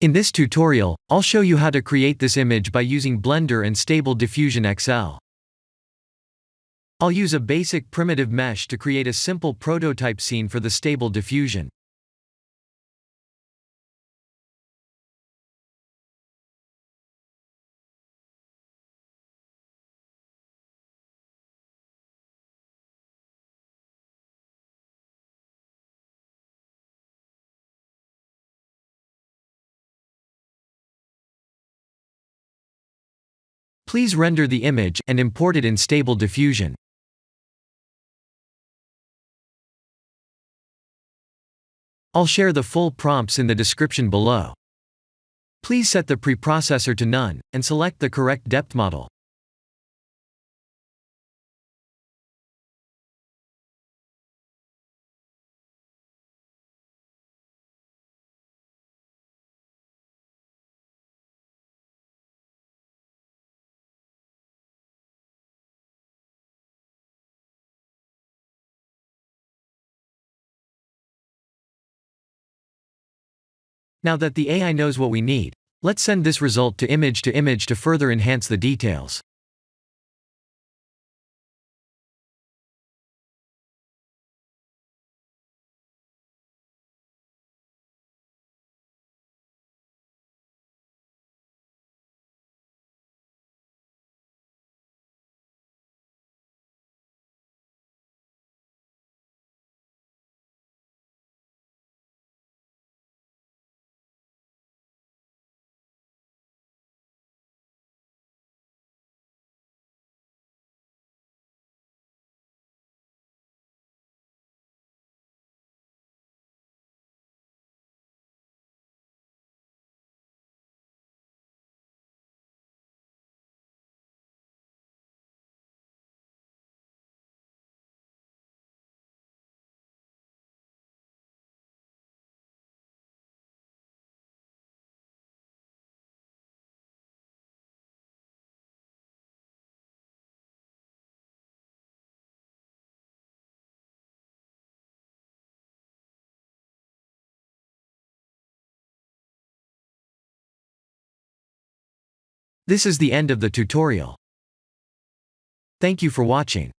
In this tutorial, I'll show you how to create this image by using Blender and Stable Diffusion XL. I'll use a basic primitive mesh to create a simple prototype scene for the Stable Diffusion. Please render the image and import it in Stable Diffusion. I'll share the full prompts in the description below. Please set the preprocessor to none, and select the correct depth model. Now that the AI knows what we need, let's send this result to image to further enhance the details. This is the end of the tutorial. Thank you for watching.